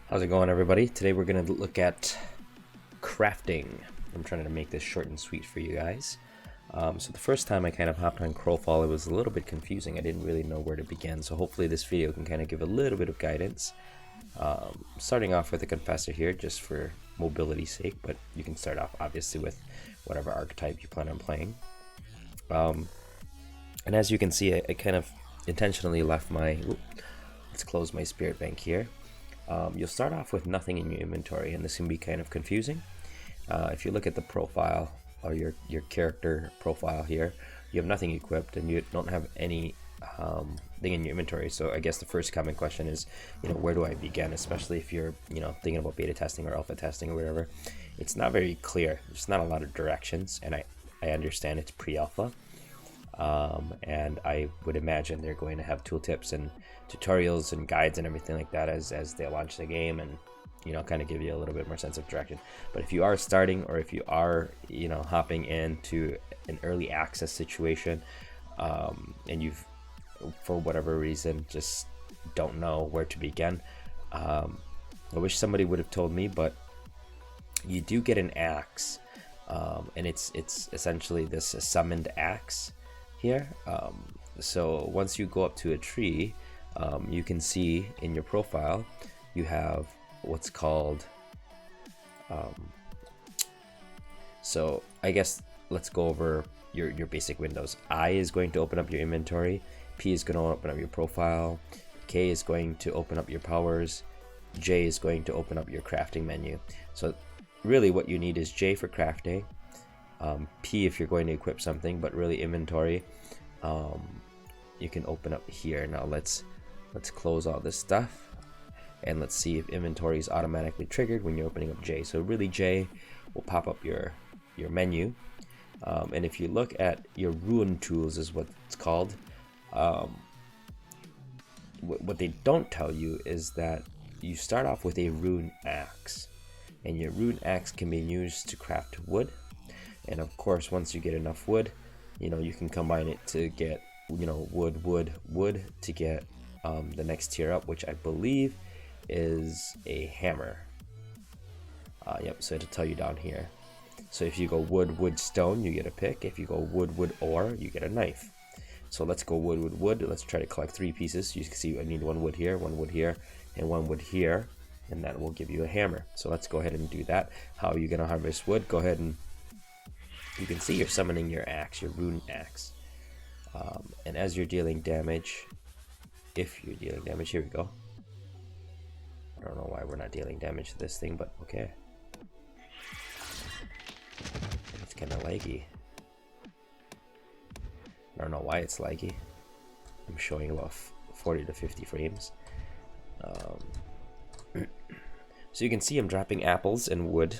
How's it going, everybody? Today we're going to look at crafting. I'm trying to make this short and sweet for you guys. So the first time I kind of hopped on Crowfall, it was a little bit confusing. I didn't really know where to begin, so hopefully this video can kind of give a little bit of guidance. Starting off with a confessor here, just for mobility's sake, but you can start off obviously with whatever archetype you plan on playing. And as you can see, I kind of intentionally left my... let's close my spirit bank here. You'll start off with nothing in your inventory, and this can be kind of confusing. If you look at the profile or your character profile here, you have nothing equipped and you don't have any thing in your inventory. So I guess the first common question is, where do I begin? Especially if you're, thinking about beta testing or alpha testing or whatever. It's not very clear. There's not a lot of directions, and I understand it's pre-alpha. And I would imagine they're going to have tooltips and tutorials and guides and everything like that as they launch the game, and kind of give you a little bit more sense of direction. But if you are starting, or if you are hopping into an early access situation, and you've for whatever reason just don't know where to begin, I wish somebody would have told me, but you do get an axe, and it's essentially this summoned axe here. So once you go up to a tree, you can see in your profile you have what's called so I guess let's go over your basic windows. I is going to open up your inventory, P is going to open up your profile, K is going to open up your powers, J is going to open up your crafting menu. So really what you need is J for crafting, P if you're going to equip something, but really inventory you can open up here. Now let's close all this stuff, and let's see if inventory is automatically triggered when you're opening up J. So really J will pop up your menu, and if you look at your rune tools is what it's called. What they don't tell you is that you start off with a rune axe, and your rune axe can be used to craft wood. And of course, once you get enough wood, you can combine it to get wood to get the next tier up, which I believe is a hammer. Yep, so it'll tell you down here. So if you go wood, stone, you get a pick. If you go wood, ore, you get a knife. So let's go wood. Let's try to collect 3 pieces. You can see I need 1 wood here, 1 wood here, and 1 wood here, and that will give you a hammer. So let's go ahead and do that. How are you going to harvest wood? Go ahead and you can see you're summoning your axe, your rune axe. And as you're dealing damage, if you're dealing damage, here we go. I don't know why we're not dealing damage to this thing, but okay. It's kind of laggy. I don't know why it's laggy. I'm showing about 40 to 50 frames. So you can see I'm dropping apples and wood.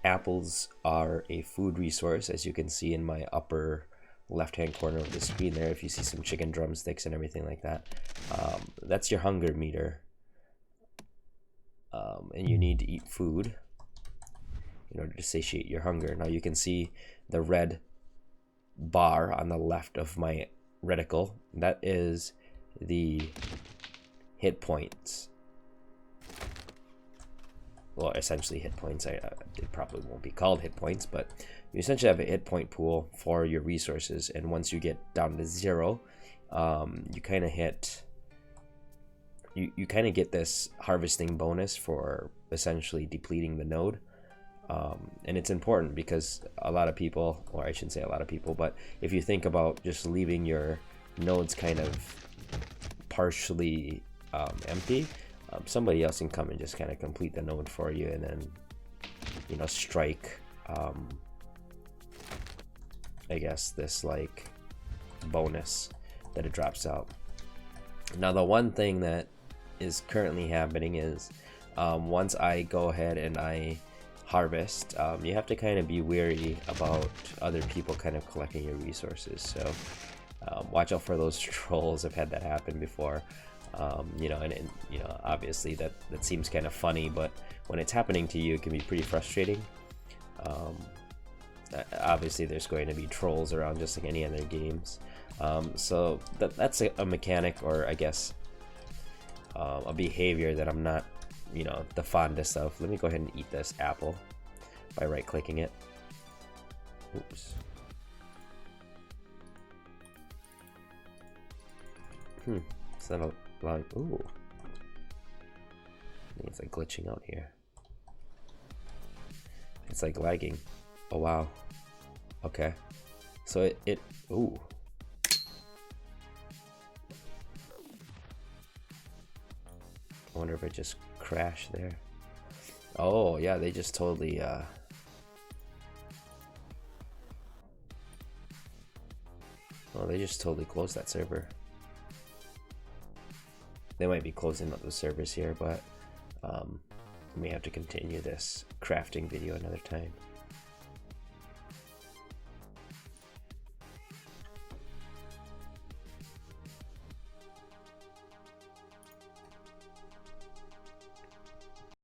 Apples are a food resource, as you can see in my upper left hand corner of the screen there. If you see some chicken drumsticks and everything like that, that's your hunger meter, and you need to eat food in order to satiate your hunger. Now you can see the red bar on the left of my reticle. That is the hit points. Well, essentially hit points. They probably won't be called hit points, but you essentially have a hit point pool for your resources, and once you get down to 0, you kind of hit you kind of get this harvesting bonus for essentially depleting the node. And it's important because a lot of people, or I shouldn't say a lot of people, but if you think about just leaving your nodes kind of partially empty, somebody else can come and just kind of complete the node for you, and then strike I guess this like bonus that it drops out. Now the one thing that is currently happening is once I go ahead and I harvest, you have to kind of be wary about other people kind of collecting your resources. So watch out for those trolls. I've had that happen before. And obviously that seems kind of funny, but when it's happening to you, it can be pretty frustrating. Obviously there's going to be trolls around just like any other games. So that's a mechanic, or I guess a behavior that I'm not you know, the fondest of. Let me go ahead and eat this apple by right clicking it. Oops. It's not allowing. Ooh. I think it's like glitching out here. It's like lagging. Oh wow. Okay. So it ooh. I wonder if it just crashed there. Oh yeah, they just totally well, they just totally closed that server. They might be closing up the servers here, but we may have to continue this crafting video another time.